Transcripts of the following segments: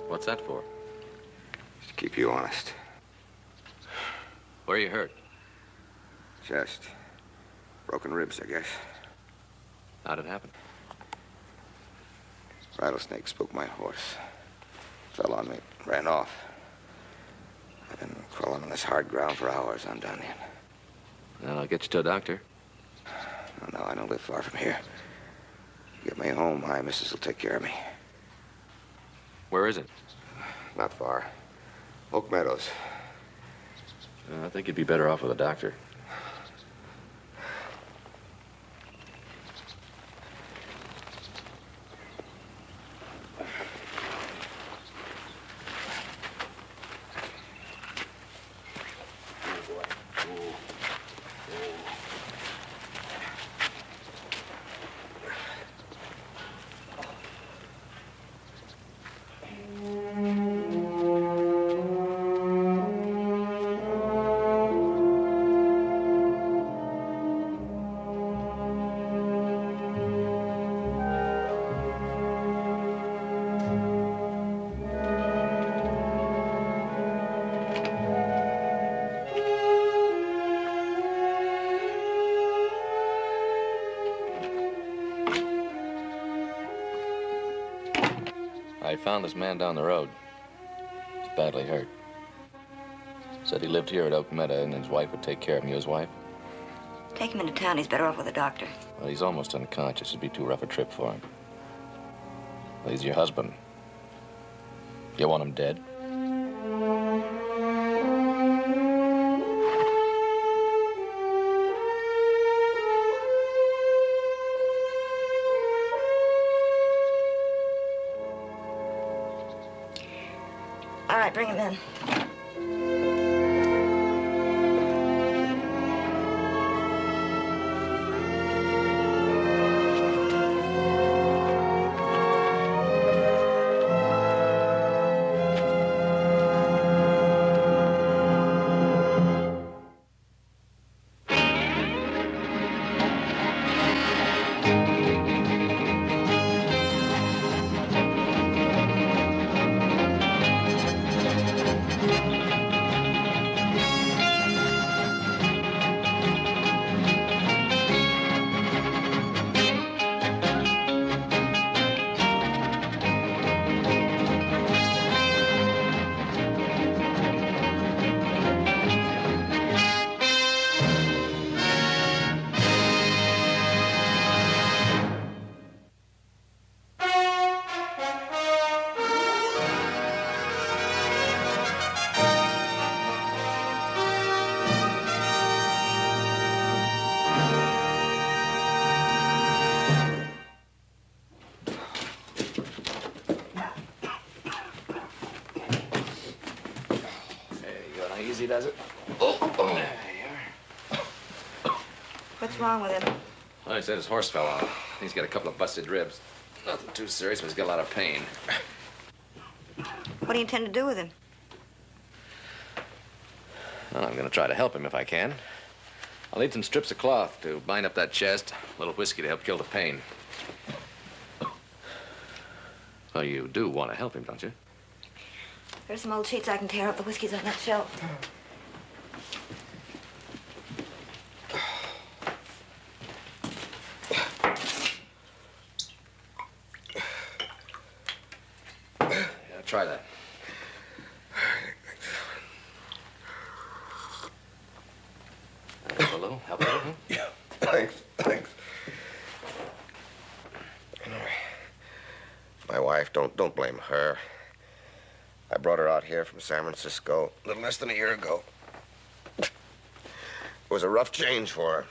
What's that for? Just to keep you honest. Where are you hurt? Chest. Broken ribs, I guess. How'd it happen? Rattlesnake spooked my horse. Fell on me, ran off. I've been crawling on this hard ground for hours. I'm done in. Well, I'll get you to a doctor. No, I don't live far from here. Get me home, my missus will take care of me. Where is it? Not far. Oak Meadows. I think you'd be better off with a doctor. I found this man down the road. He's badly hurt. Said he lived here at Oak Meadow and his wife would take care of him. You his wife? Take him into town. He's better off with a doctor. Well, he's almost unconscious. It'd be too rough a trip for him. Well, he's your husband. You want him dead? All right, bring him in. Easy does it. There you are. What's wrong with him? Well, he said his horse fell on him. He's got a couple of busted ribs. Nothing too serious, but he's got a lot of pain. What do you intend to do with him? Well, I'm going to try to help him if I can. I'll need some strips of cloth to bind up that chest, a little whiskey to help kill the pain. Well, you do want to help him, don't you? There's some old sheets I can tear up. The whiskey's on that shelf. Yeah, try that. Help a little? Help a little? Huh? Yeah, thanks. My wife, don't blame her. I brought her out here from San Francisco a little less than a year ago. It was a rough change for her.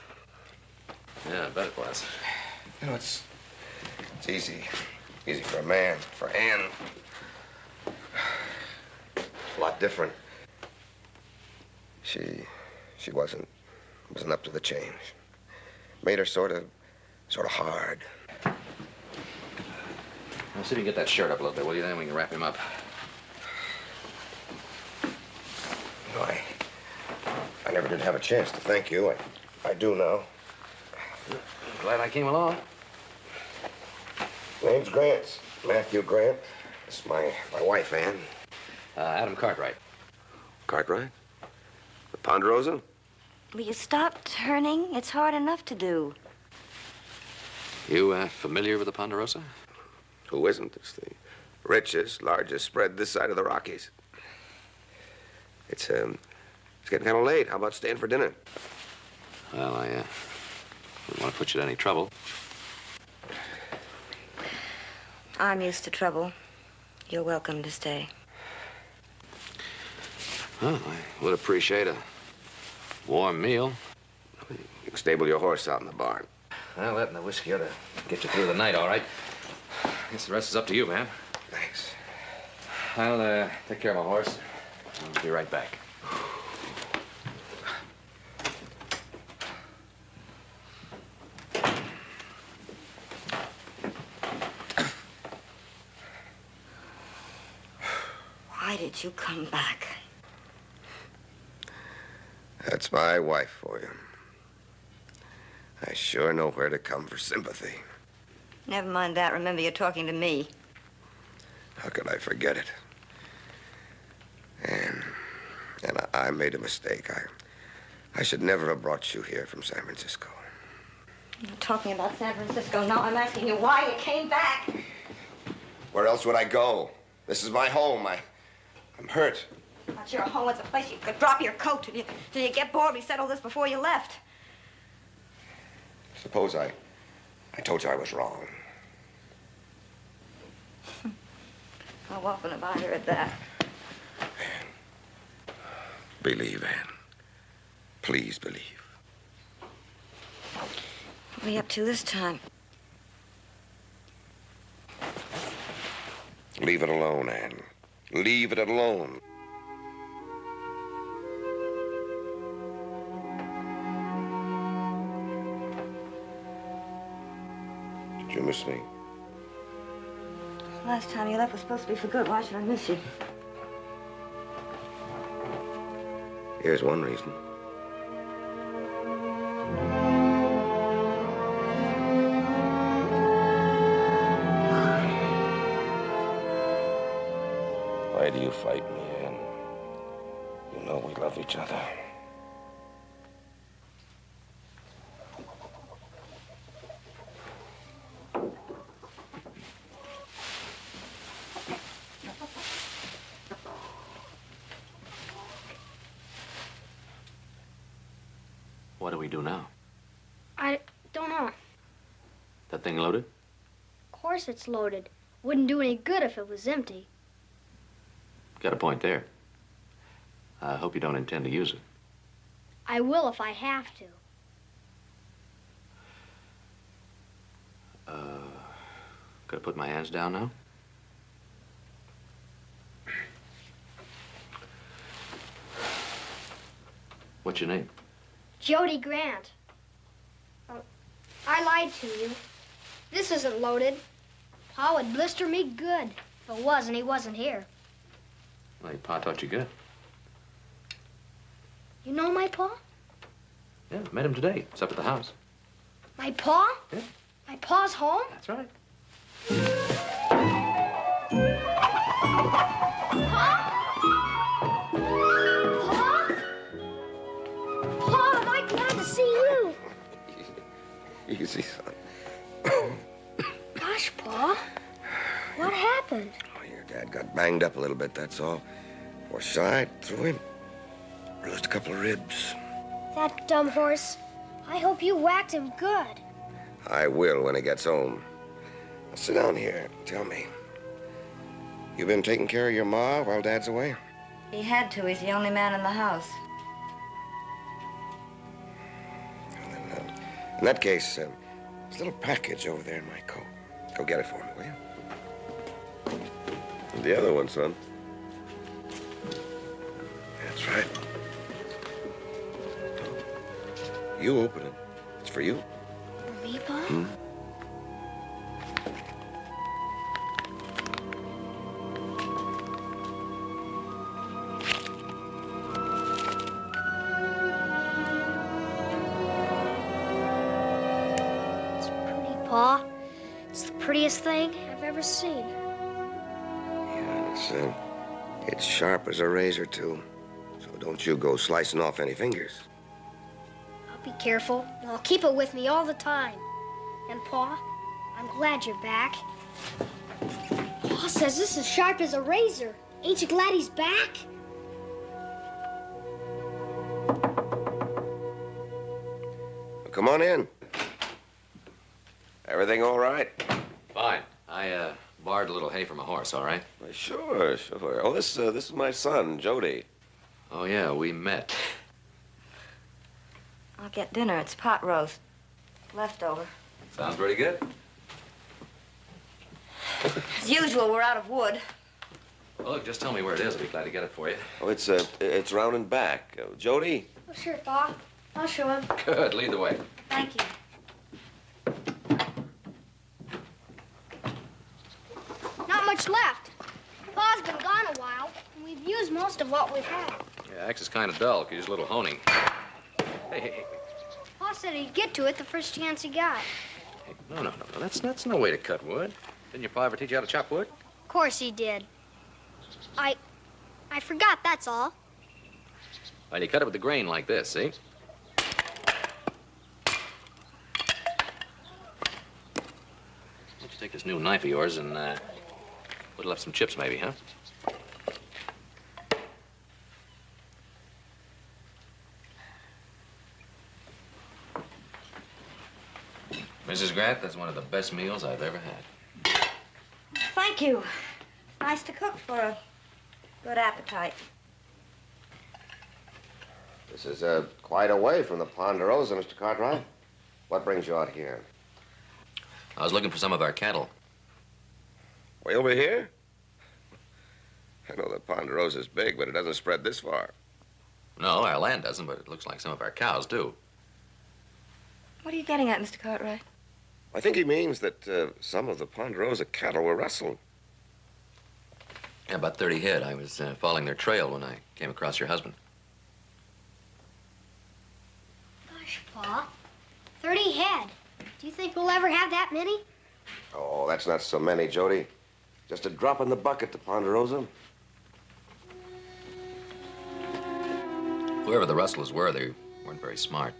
Yeah, I bet it was. You know, it's easy for a man. For Ann, a lot different. She wasn't up to the change. Made her sort of hard. Well, see if you can get that shirt up a little bit, will you? Then we can wrap him up. You know, I never did have a chance to thank you. I do now. Glad I came along. Name's Grant. Matthew Grant. It's my wife, Ann. Adam Cartwright. Cartwright? The Ponderosa? Will you stop turning? It's hard enough to do. You familiar with the Ponderosa? Who isn't? It's the richest, largest spread this side of the Rockies. It's getting kind of late. How about staying for dinner? Well, I don't want to put you to any trouble. I'm used to trouble. You're welcome to stay. Well, I would appreciate a warm meal. You can stable your horse out in the barn. Well, that and the whiskey ought to get you through the night, all right. I guess the rest is up to you, man. Thanks. I'll take care of my horse. I'll be right back. Why did you come back? That's my wife for you. I sure know where to come for sympathy. Never mind that. Remember, you're talking to me. How could I forget it? And I made a mistake. I should never have brought you here from San Francisco. You're talking about San Francisco. No, I'm asking you why you came back. Where else would I go? This is my home. I'm hurt. Not your home. It's a place you could drop your coat till you get bored. We settled this before you left. Suppose I told you I was wrong. How often have I heard that? Believe, Ann. Please believe. What are you up to this time? Leave it alone, Ann. Leave it alone. Did you miss me? Last time you left was supposed to be for good. Why should I miss you? Here's one reason. Why do you fight me, Ann? You know we love each other. What do we do now? I don't know. That thing loaded? Of course it's loaded. Wouldn't do any good if it was empty. Got a point there. I hope you don't intend to use it. I will if I have to. Gotta put my hands down now? What's your name? Jody Grant. I lied to you. This isn't loaded. Pa would blister me good. If it was, and he wasn't here. Well, your pa taught you good. You know my pa? Yeah, met him today. It's up at the house. My pa? Yeah. My pa's home? That's right. Pa, am I glad to see you? Easy, son. Gosh, Pa. What happened? Oh, your dad got banged up a little bit, that's all. Horse side, threw him. Bruised a couple of ribs. That dumb horse. I hope you whacked him good. I will when he gets home. Now, sit down here. Tell me. You been taking care of your ma while Dad's away? He had to. He's the only man in the house. Well, then, in that case, there's a little package over there in my coat. Go get it for me, will you? And the other one, son. That's right. You open it. It's for you. Me, Pa? Hmm? It's pretty, Pa. It's the prettiest thing I've ever seen. It's sharp as a razor, too. So don't you go slicing off any fingers. I'll be careful, and I'll keep it with me all the time. And, Pa, I'm glad you're back. Pa says this is sharp as a razor. Ain't you glad he's back? Well, come on in. Everything all right? Fine. I borrowed a little hay from a horse, all right? Well, sure. Oh, this is my son, Jody. Oh, yeah, we met. I'll get dinner. It's pot roast. Leftover. Sounds pretty good. As usual, we're out of wood. Well, look, just tell me where it is. I'll be glad to get it for you. Oh, it's round and back. Jody? Oh, sure, Pa. I'll show him. Good. Lead the way. Thank you. Not much left. Pa's been gone a while, and we've used most of what we've had. Yeah, axe is kind of dull. Could use a little honing. Hey. Pa said he'd get to it the first chance he got. Hey, no. That's no way to cut wood. Didn't your pa ever teach you how to chop wood? Of course he did. I forgot, that's all. Well, you cut it with the grain like this, see? Why don't you take this new knife of yours and whittle up some chips, maybe, huh? Mrs. Grant, that's one of the best meals I've ever had. Thank you. Nice to cook for a good appetite. This is quite away from the Ponderosa, Mr. Cartwright. What brings you out here? I was looking for some of our cattle. Way over here? I know the Ponderosa's big, but it doesn't spread this far. No, our land doesn't, but it looks like some of our cows do. What are you getting at, Mr. Cartwright? I think he means that some of the Ponderosa cattle were rustled. Yeah, about 30 head. I was following their trail when I came across your husband. Gosh, Pa. 30 head. Do you think we'll ever have that many? Oh, that's not so many, Jody. Just a drop in the bucket to Ponderosa. Whoever the rustlers were, they weren't very smart.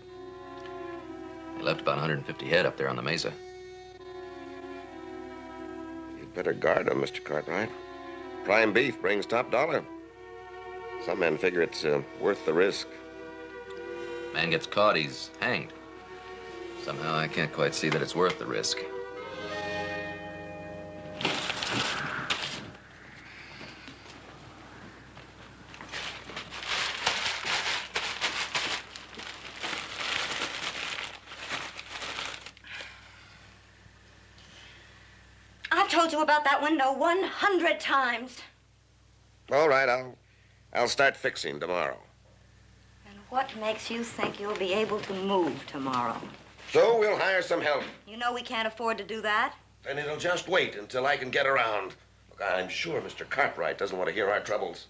They left about 150 head up there on the mesa. You'd better guard them, Mr. Cartwright. Prime beef brings top dollar. Some men figure it's worth the risk. Man gets caught, he's hanged. Somehow I can't quite see that it's worth the risk. I've told you about that window 100 times. All right, I'll start fixing tomorrow. And what makes you think you'll be able to move tomorrow? So we'll hire some help. You know we can't afford to do that. And it'll just wait until I can get around. Look, I'm sure Mr. Cartwright doesn't want to hear our troubles.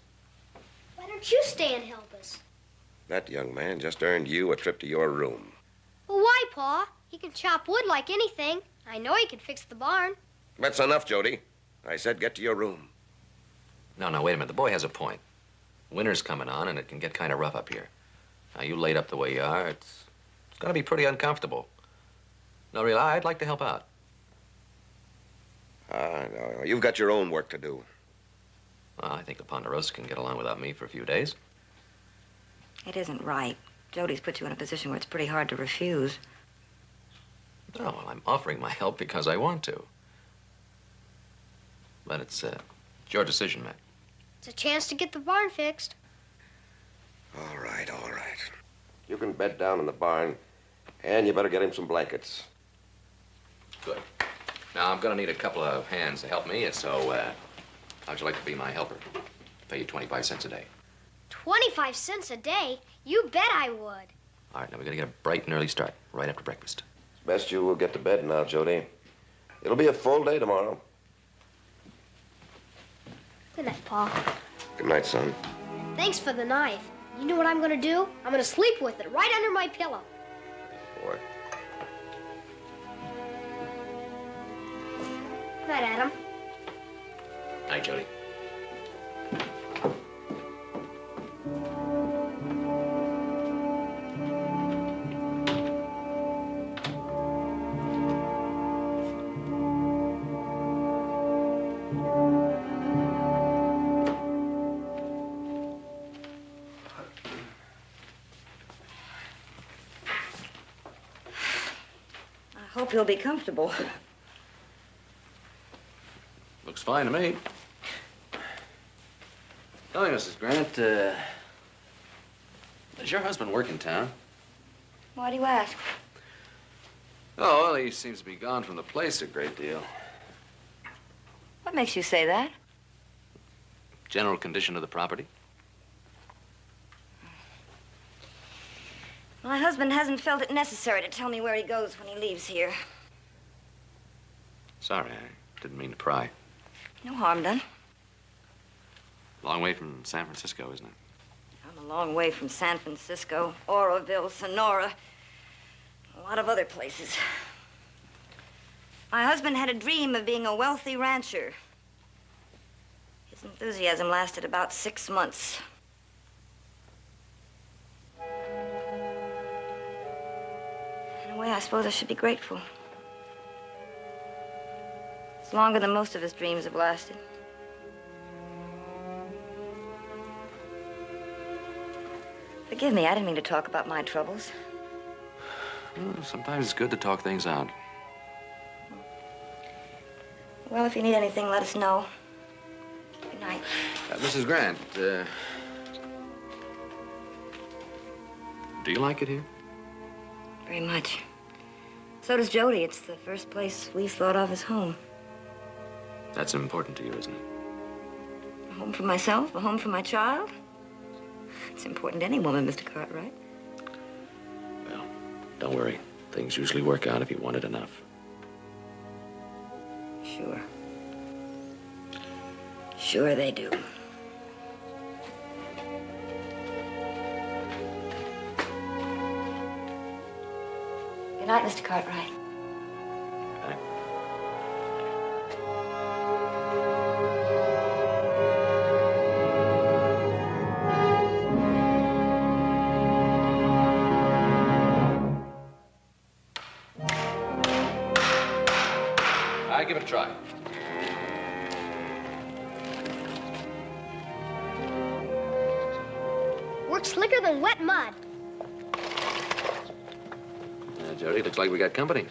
Why don't you stay and help us? That young man just earned you a trip to your room. Well, why, Pa? He can chop wood like anything. I know he can fix the barn. That's enough, Jody. I said get to your room. No, wait a minute. The boy has a point. Winter's coming on, and it can get kind of rough up here. Now, you laid up the way you are, it's going to be pretty uncomfortable. No, really, I'd like to help out. No, you've got your own work to do. Well, I think the Ponderosa can get along without me for a few days. It isn't right. Jody's put you in a position where it's pretty hard to refuse. Oh, well, I'm offering my help because I want to. But it's your decision, Matt. It's a chance to get the barn fixed. All right. You can bed down in the barn, and you better get him some blankets. Good. Now, I'm going to need a couple of hands to help me, so how'd you like to be my helper? Pay you 25 cents a day. 25 cents a day? You bet I would. All right, now we got to get a bright and early start, right after breakfast. It's best you will get to bed now, Jody. It'll be a full day tomorrow. Good night, Pa. Good night, son. Thanks for the knife. You know what I'm gonna do? I'm gonna sleep with it right under my pillow. Boy. Good night, Adam. Night, Jody. hope he'll be comfortable. Looks fine to me. Tell me, Mrs. Grant, does your husband work in town? Why do you ask? Oh, well, he seems to be gone from the place a great deal. What makes you say that? General condition of the property? My husband hasn't felt it necessary to tell me where he goes when he leaves here. Sorry, I didn't mean to pry. No harm done. Long way from San Francisco, isn't it? I'm a long way from San Francisco, Oroville, Sonora, a lot of other places. My husband had a dream of being a wealthy rancher. His enthusiasm lasted about 6 months. In a way, I suppose I should be grateful. It's longer than most of his dreams have lasted. Forgive me, I didn't mean to talk about my troubles. Well, sometimes it's good to talk things out. Well, if you need anything, let us know. Good night. Mrs. Grant, do you like it here? Very much. So does Jody. It's the first place we've thought of as home. That's important to you, isn't it? A home for myself, a home for my child. It's important to any woman, Mr. Cartwright. Well, don't worry. Things usually work out if you want it enough. Sure. Sure they do. Good night, Mr. Cartwright. Okay. Give it a try. Works slicker than wet mud. Jody, looks like we got company.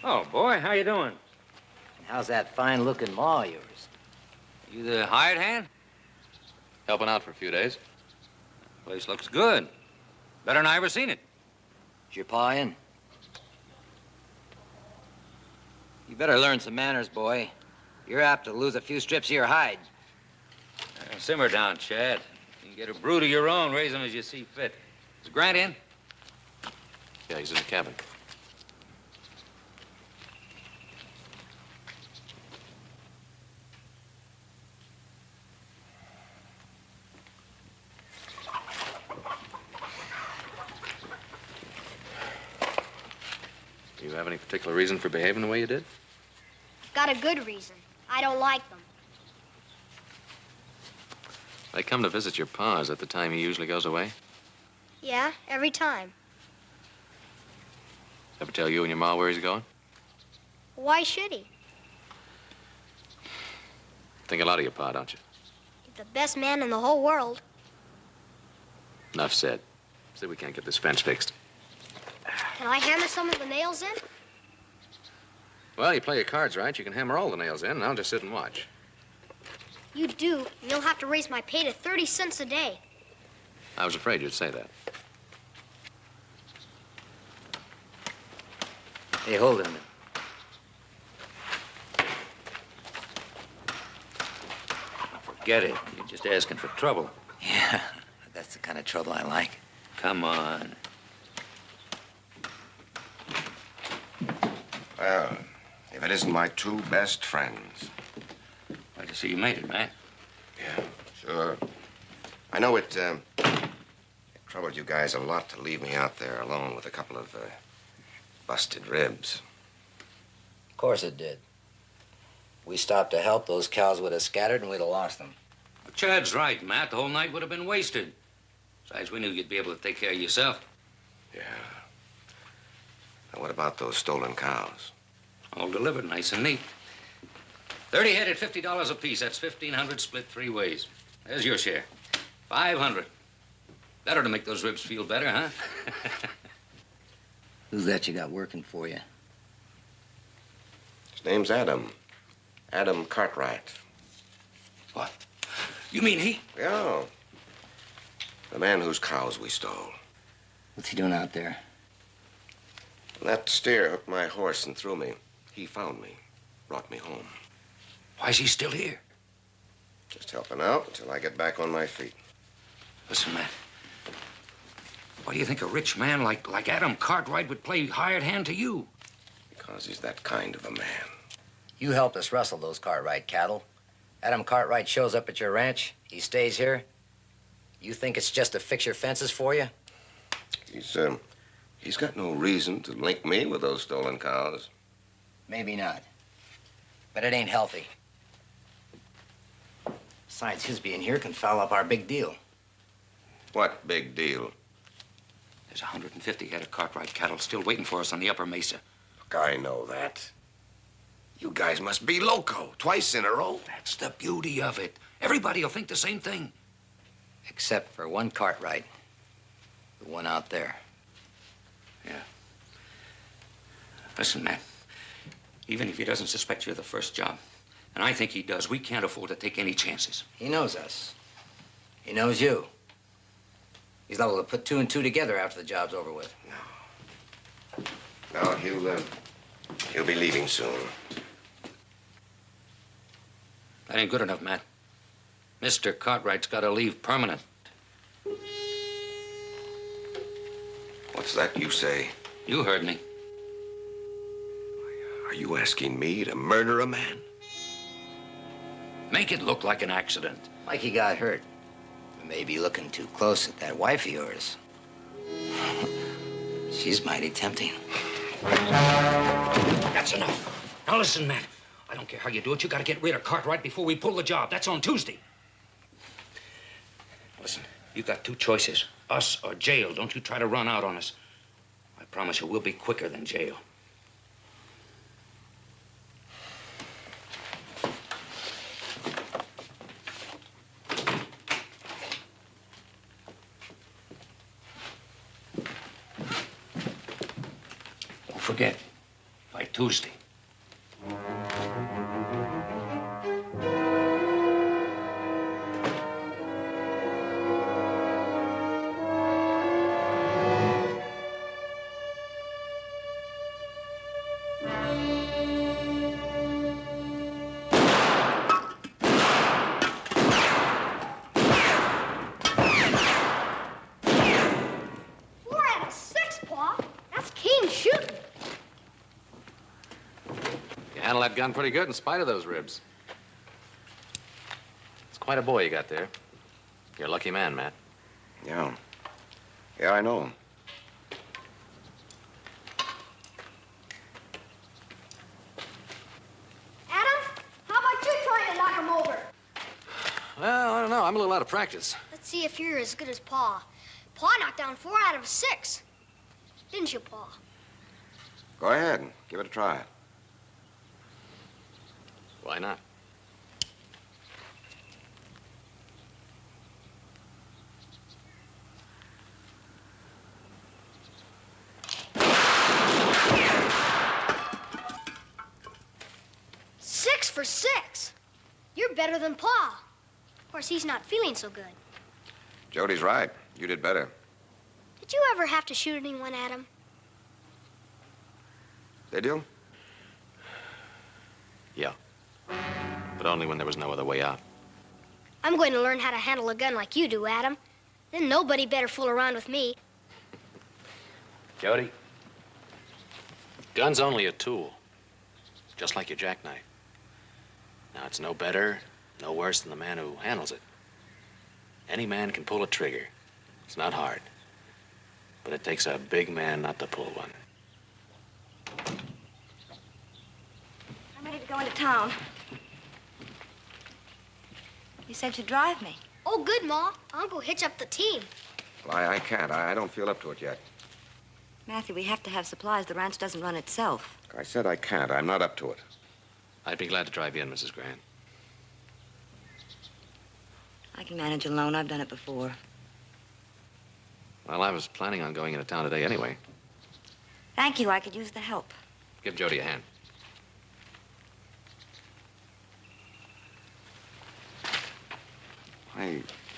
Oh, boy, how you doing? How's that fine-looking maw of yours? You the hired hand? Helping out for a few days. Place looks good. Better than I ever seen it. Is your pa in? You better learn some manners, boy. You're apt to lose a few strips of your hide. Simmer down, Chad. You can get a brood of your own, raise them as you see fit. Is Grant in? Yeah, he's in the cabin. Do you have any particular reason for behaving the way you did? Got a good reason. I don't like them. They come to visit your pa's at the time he usually goes away. Yeah, every time. Ever tell you and your ma where he's going? Why should he? Think a lot of your pa, don't you? He's the best man in the whole world. Enough said. See, we can't get this fence fixed. Can I hammer some of the nails in? Well, you play your cards right, you can hammer all the nails in, and I'll just sit and watch. You do, and you'll have to raise my pay to 30 cents a day. I was afraid you'd say that. Hey, hold it a minute. Forget it. You're just asking for trouble. Yeah, that's the kind of trouble I like. Come on. Well, if it isn't my two best friends. Glad to see you made it, man. Yeah, sure. I know it troubled you guys a lot to leave me out there alone with a couple of busted ribs. Of course it did. We stopped to help, those cows would have scattered and we'd have lost them. But Chad's right, Matt. The whole night would have been wasted. Besides, we knew you'd be able to take care of yourself. Yeah. And what about those stolen cows? All delivered nice and neat. 30 head at $50 apiece. That's 1,500 split 3 ways. There's your share. 500. Better to make those ribs feel better, huh? Who's that you got working for you? His name's Adam. Adam Cartwright. What? You mean he? Yeah. The man whose cows we stole. What's he doing out there? That steer hooked my horse and threw me. He found me, brought me home. Why's he still here? Just helping out until I get back on my feet. Listen, Matt. Why do you think a rich man like Adam Cartwright would play hired hand to you? Because he's that kind of a man. You helped us rustle those Cartwright cattle. Adam Cartwright shows up at your ranch. He stays here. You think it's just to fix your fences for you? He's got no reason to link me with those stolen cows. Maybe not. But it ain't healthy. Besides, his being here can foul up our big deal. What big deal? There's 150 head of Cartwright cattle still waiting for us on the upper mesa. Look, I know that. You guys must be loco, twice in a row. That's the beauty of it. Everybody will think the same thing. Except for one Cartwright. The one out there. Yeah. Listen, Matt. Even if he doesn't suspect you're the first job, and I think he does, we can't afford to take any chances. He knows us. He knows you. He's liable to put 2 and 2 together after the job's over with. No, he'll be leaving soon. That ain't good enough, Matt. Mr. Cartwright's got to leave permanent. What's that you say? You heard me. Are you asking me to murder a man? Make it look like an accident. Like he got hurt. Maybe looking too close at that wife of yours. She's mighty tempting. That's enough. Now listen, Matt. I don't care how you do it. You got to get rid of Cartwright before we pull the job. That's on Tuesday. Listen, you got 2 choices. Us or jail. Don't you try to run out on us. I promise you we'll be quicker than jail. Don't forget, by Tuesday. That gun pretty good in spite of those ribs. It's quite a boy you got there. You're a lucky man, Matt. Yeah. Yeah, I know him. Adam, how about you trying to knock him over? Well, I don't know. I'm a little out of practice. Let's see if you're as good as Pa. Pa knocked down 4 out of 6. Didn't you, Pa? Go ahead. Give it a try. Why not? Six for 6. You're better than Pa. Of course, he's not feeling so good. Jody's right. You did better. Did you ever have to shoot anyone, Adam? Did you? Yeah. But only when there was no other way out. I'm going to learn how to handle a gun like you do, Adam. Then nobody better fool around with me. Jody, gun's only a tool. Just like your jackknife. Now, it's no better, no worse than the man who handles it. Any man can pull a trigger. It's not hard. But it takes a big man not to pull one. I'm ready to go into town. You said you'd drive me. Oh, good, Ma. I'll go hitch up the team. Well, I can't. I don't feel up to it yet. Matthew, we have to have supplies. The ranch doesn't run itself. I said I can't. I'm not up to it. I'd be glad to drive you in, Mrs. Grant. I can manage alone. I've done it before. Well, I was planning on going into town today anyway. Thank you. I could use the help. Give Jody a hand.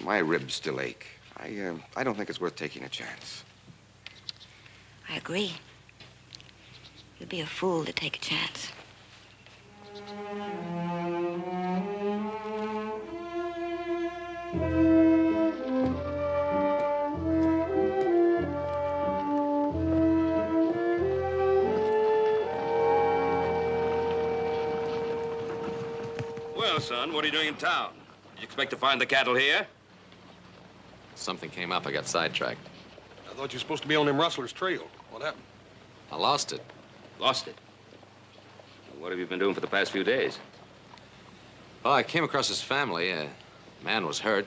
My ribs still ache. I don't think it's worth taking a chance. I agree. You'd be a fool to take a chance. Well, son, what are you doing in town? Did you expect to find the cattle here? Something came up. I got sidetracked. I thought you were supposed to be on them rustlers' trail. What happened? I lost it. Lost it. What have you been doing for the past few days? Well, I came across his family. A man was hurt.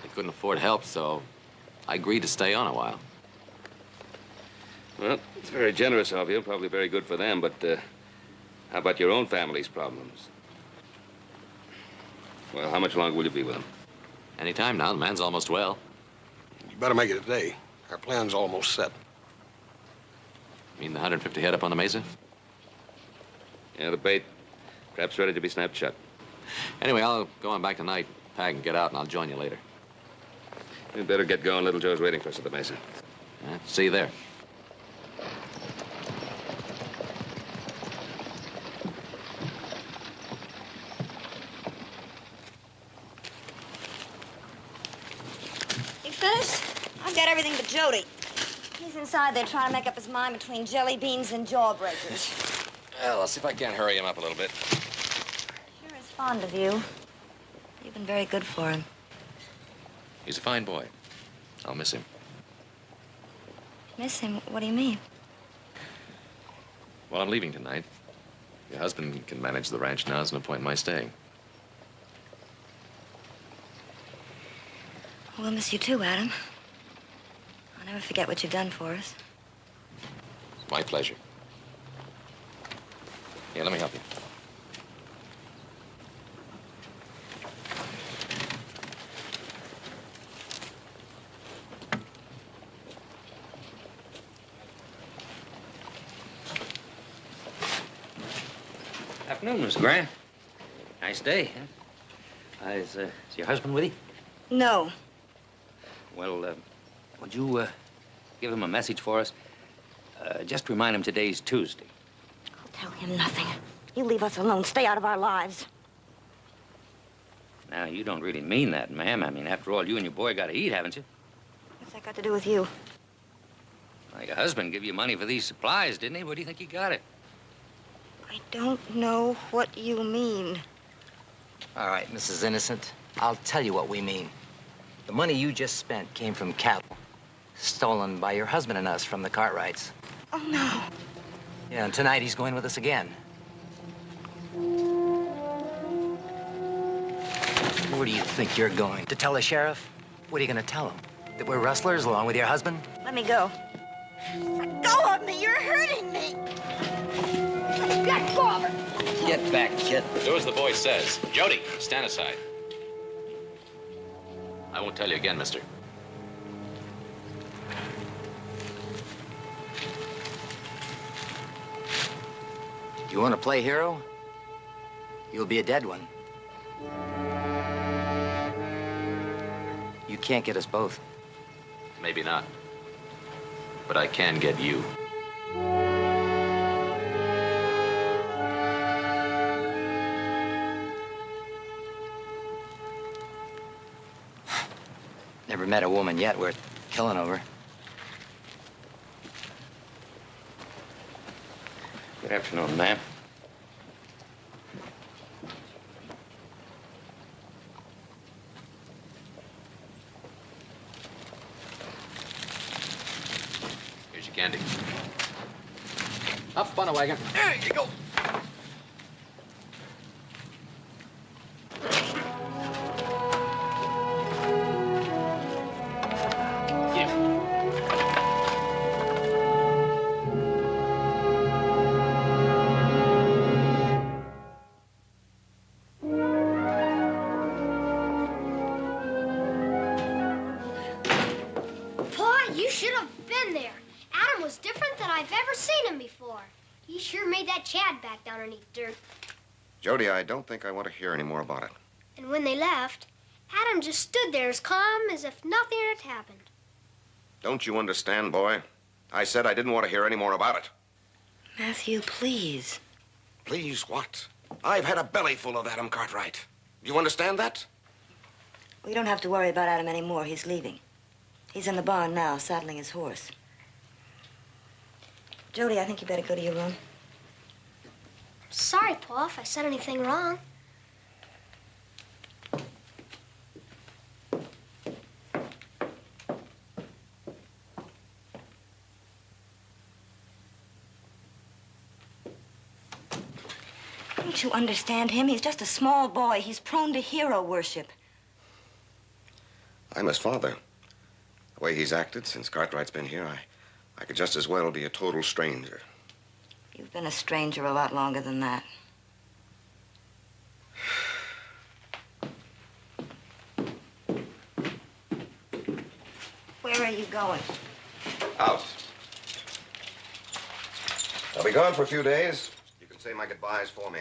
He couldn't afford help, so I agreed to stay on a while. Well, it's very generous of you, probably very good for them, but how about your own family's problems? Well, how much longer will you be with them? Any time now. The man's almost well. You better make it today. Our plan's almost set. You mean the 150 head up on the mesa? Yeah, the bait, perhaps ready to be snapped shut. Anyway, I'll go on back tonight, pack and get out, and I'll join you later. You'd better get going. Little Joe's waiting for us at the mesa. See you there. You finished? I've got everything but Jody. He's inside there trying to make up his mind between jelly beans and jawbreakers. Well, I'll see if I can't hurry him up a little bit. Sure is fond of you. You've been very good for him. He's a fine boy. I'll miss him. Miss him? What do you mean? Well, I'm leaving tonight. Your husband can manage the ranch now. There's no point in my staying. We'll miss you too, Adam. I'll never forget what you've done for us. My pleasure. Here, let me help you. Afternoon, Miss Grant. Nice day, huh? Is your husband with you? No. Well, would you give him a message for us? Just remind him today's Tuesday. I'll tell him nothing. You leave us alone. Stay out of our lives. Now, you don't really mean that, ma'am. I mean, after all, you and your boy got to eat, haven't you? What's that got to do with you? Well, your husband gave you money for these supplies, didn't he? Where do you think he got it? I don't know what you mean. All right, Mrs. Innocent, I'll tell you what we mean. The money you just spent came from cattle, stolen by your husband and us from the Cartwrights. Oh, no. Yeah, and tonight he's going with us again. Where do you think you're going? To tell the sheriff? What are you going to tell him? That we're rustlers along with your husband? Let me go. Let go of me. You're hurting me. Let go of her. Get back, kid. Do as the boy says. Jody, stand aside. I won't tell you again, mister. You want to play hero? You'll be a dead one. You can't get us both. Maybe not. But I can get you. Never met a woman yet worth killing over. Good afternoon, ma'am. Here's your candy. Up on a wagon. There you go. you should have been there. Adam was different than I've ever seen him before. He sure made that Chad back down underneath dirt. Jody, I don't think I want to hear any more about it. And when they left, Adam just stood there as calm as if nothing had happened. Don't you understand, boy? I said I didn't want to hear any more about it. Matthew, please. Please, what? I've had a belly full of Adam Cartwright. You understand that? We don't have to worry about Adam anymore. He's leaving. He's in the barn now, saddling his horse. Jody, I think you better go to your room. Sorry, Pa, if I said anything wrong. Don't you understand him? He's just a small boy. He's prone to hero worship. I'm his father. The way he's acted since Cartwright's been here, I could just as well be a total stranger. You've been a stranger a lot longer than that. Where are you going? Out. I'll be gone for a few days. You can say my goodbyes for me.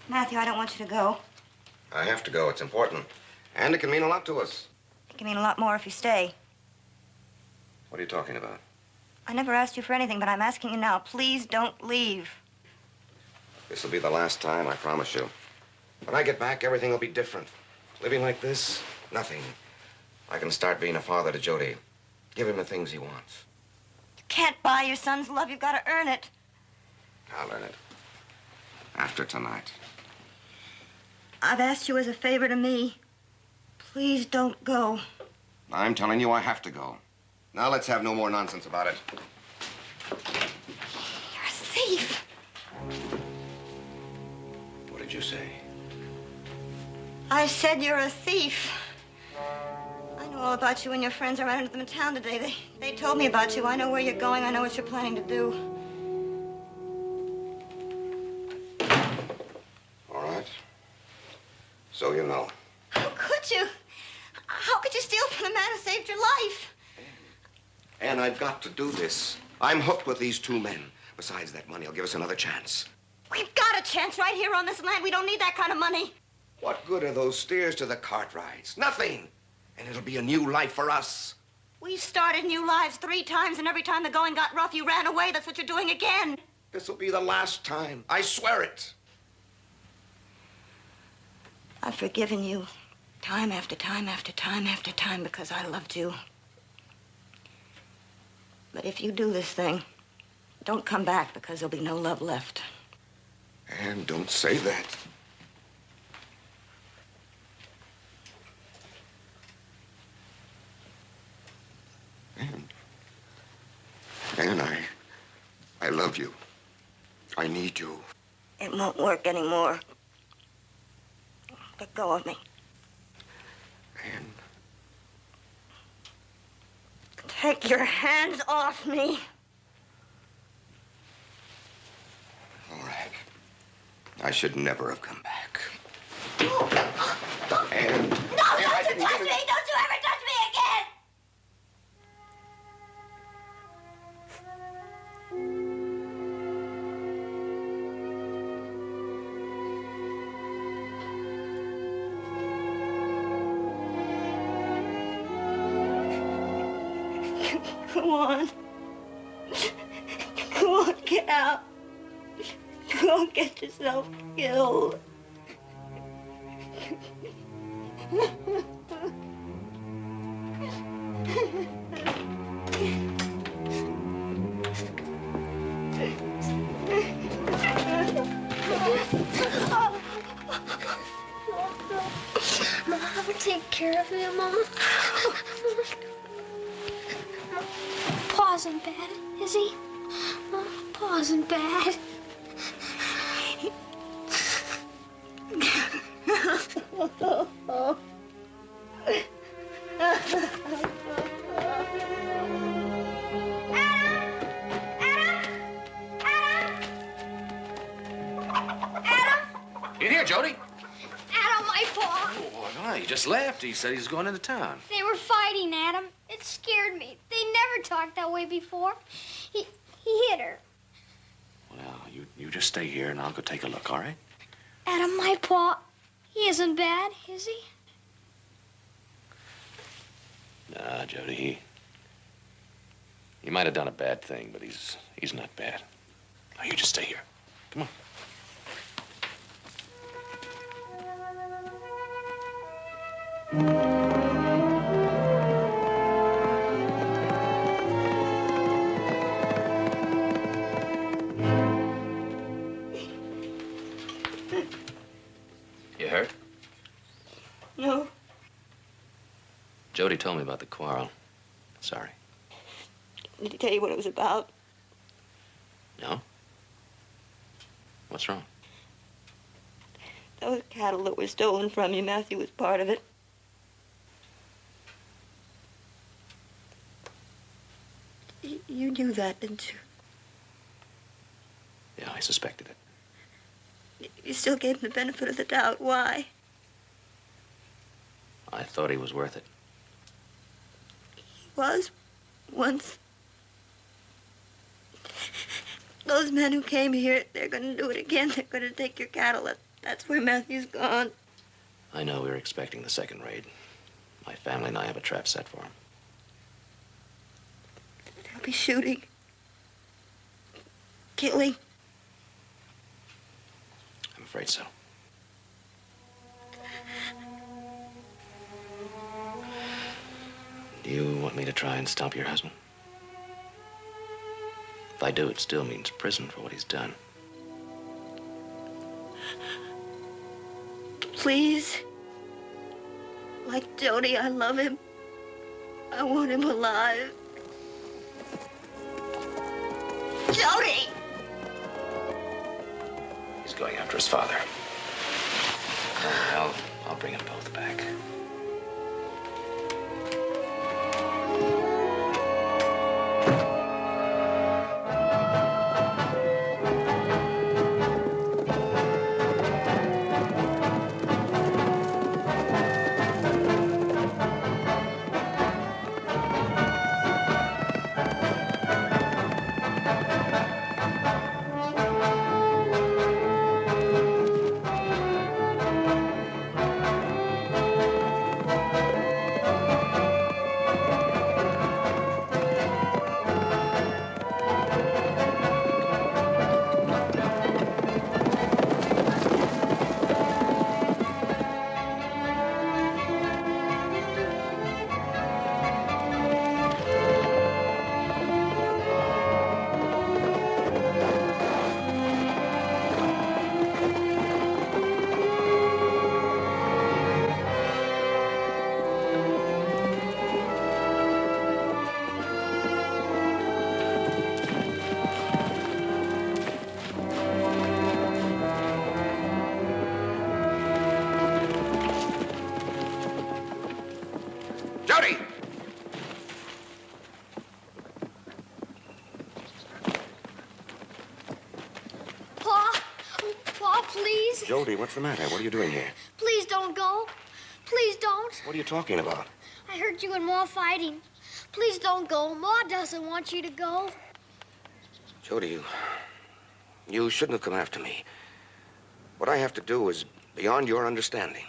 Matthew, I don't want you to go. I have to go. It's important. And it can mean a lot to us. It can mean a lot more if you stay. What are you talking about? I never asked you for anything, but I'm asking you now. Please don't leave. This will be the last time, I promise you. When I get back, everything will be different. Living like this, nothing. I can start being a father to Jody. Give him the things he wants. You can't buy your son's love. You've got to earn it. I'll earn it. After tonight. I've asked you as a favor to me. Please don't go. I'm telling you I have to go. Now let's have no more nonsense about it. You're a thief. What did you say? I said you're a thief. I know all about you and your friends. I ran into them in town today. They told me about you. I know where you're going. I know what you're planning to do. All right. So you know. How could you? How could you steal from the man who saved your life? And I've got to do this. I'm hooked with these two men. Besides, that money will give us another chance. We've got a chance right here on this land. We don't need that kind of money. What good are those steers to the Cartwrights? Nothing. And it'll be a new life for us. We started new lives 3 times, and every time the going got rough, you ran away. That's what you're doing again. This will be the last time. I swear it. I've forgiven you time after time after time after time because I loved you. But if you do this thing, don't come back because there'll be no love left. And don't say that. And I love you. I need you. It won't work anymore. Let go of me. And take your hands off me. All right. I should never have come back. And no, don't you touch me! Don't you ever touch me again! Go on. Go on, get out. Go and get yourself killed. Mom, I'll take care of you, Mom. Pa isn't bad, is he? Pa isn't bad. In here, Jody. Adam, my Pa. Oh, all right. just left. He said he was going into town. They were fighting, Adam. It scared me. They never talked that way before. He hit her. Well, you just stay here and I'll go take a look, all right? Adam, my pa, he isn't bad, is he? Nah, Jody, he might have done a bad thing, but he's not bad. Now, you just stay here. Come on. You hurt? No. Jody told me about the quarrel. Sorry. Did he tell you what it was about? No? What's wrong? Those cattle that were stolen from you, Matthew was part of it. You knew that, didn't you? Yeah, I suspected it. You still gave him the benefit of the doubt. Why? I thought he was worth it. He was once. Those men who came here, they're going to do it again. They're going to take your cattle. That's where Matthew's gone. I know we were expecting the second raid. My family and I have a trap set for him. They'll be shooting. Killing. I'm afraid so. Do you want me to try and stop your husband? If I do, it still means prison for what he's done. Please. Like Jody, I love him. I want him alive. Jody! He's going after his father. I'll bring them both back. Jody! Pa, please. Jody, what's the matter? What are you doing here? Please don't go. Please don't. What are you talking about? I heard you and Ma fighting. Please don't go. Ma doesn't want you to go. Jody, you shouldn't have come after me. What I have to do is beyond your understanding.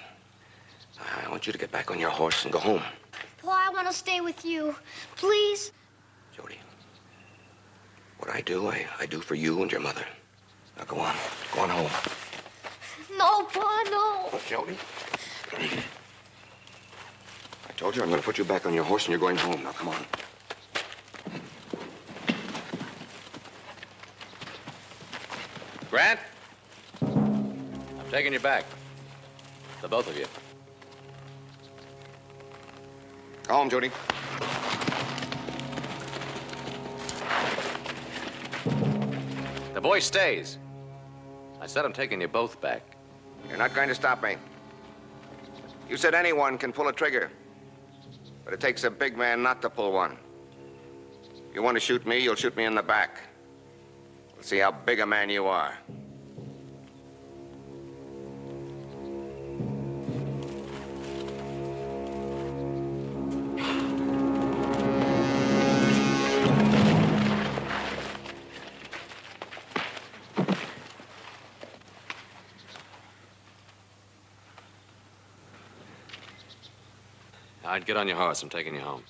I want you to get back on your horse and go home. Pa, I want to stay with you. Please. Jody, what I do, I do for you and your mother. Now go on. Go on home. No, Pa, no. Oh, Jody. I told you I'm going to put you back on your horse and you're going home. Now, come on. Grant? I'm taking you back. The both of you. Go home, Jody. The boy stays. I said I'm taking you both back. You're not going to stop me. You said anyone can pull a trigger. But it takes a big man not to pull one. If you want to shoot me, you'll shoot me in the back. We'll see how big a man you are. right, get on your horse. I'm taking you home.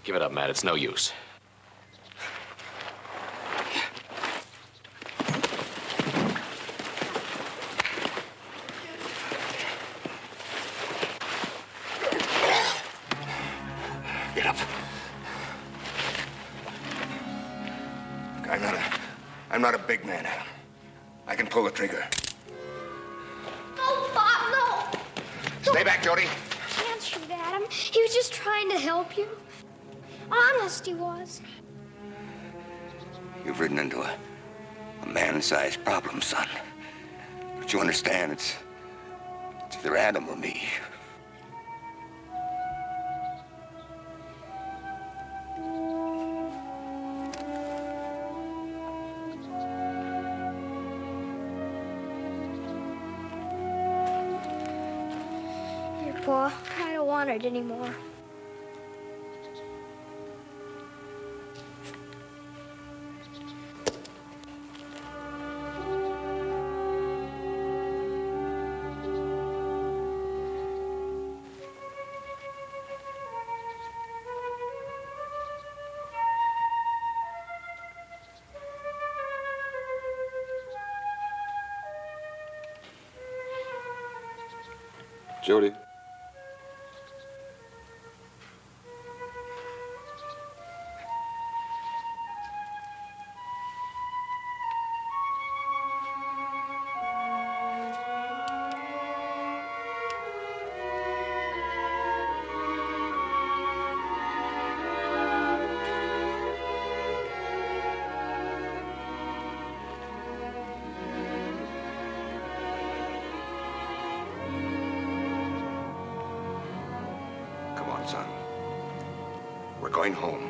Give it up, Matt. It's no use. Get up. I'm not a big man, Adam. I can pull the trigger. No, Pop, no. Stay back, Jody. Can't shoot Adam. He was just trying to help you. Honest, he was. You've ridden into a man-sized problem, son. But you understand, it's either Adam or me. Here, Pa. I don't want it anymore. Jody. Come on, son. We're going home.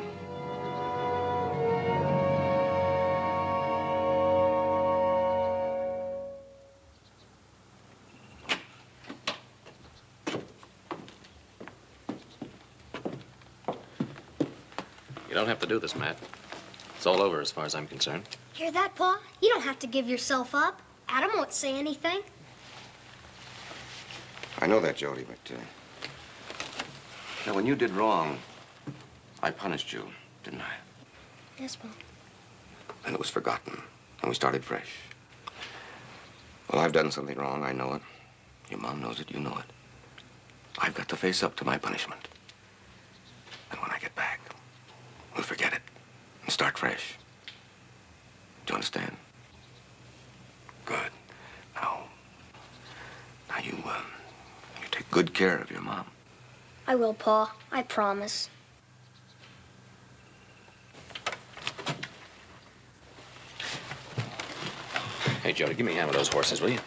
You don't have to do this, Matt. It's all over as far as I'm concerned. Hear that, Pa? You don't have to give yourself up. Adam won't say anything. I know that, Jody, but now, when you did wrong, I punished you, didn't I? Yes, Pa. And it was forgotten, and we started fresh. Well, I've done something wrong. I know it. Your mom knows it. You know it. I've got to face up to my punishment. And when I get back, we'll forget it and start fresh. Do you understand? Good. Now you take good care of your mom. I will, Pa. I promise. Hey, Jody, give me a hand with those horses, will you?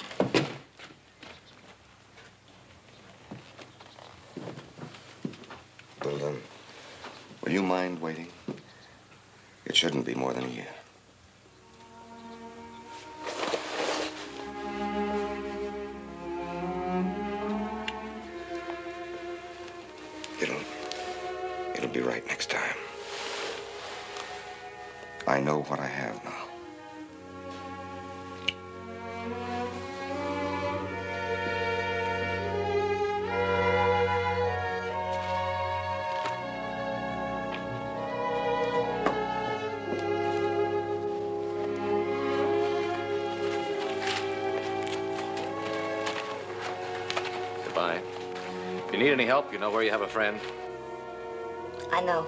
Well, will you mind waiting? It shouldn't be more than a year. It'll be right next time. I know what I have now. Goodbye. If you need any help, you know where you have a friend. I know.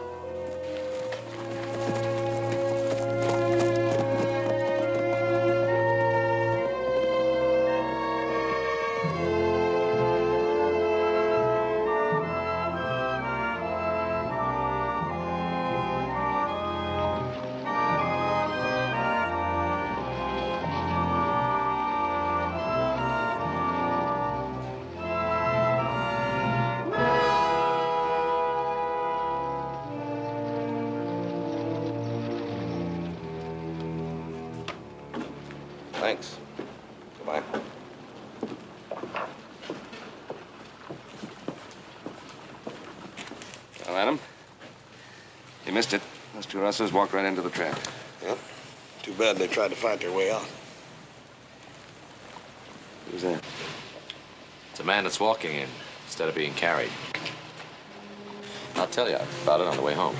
Thanks. Goodbye. Well, Adam, you missed it. Those two rustlers walked right into the trap. Yep. Too bad they tried to fight their way out. Who's that? It's a man that's walking in instead of being carried. I'll tell you about it on the way home.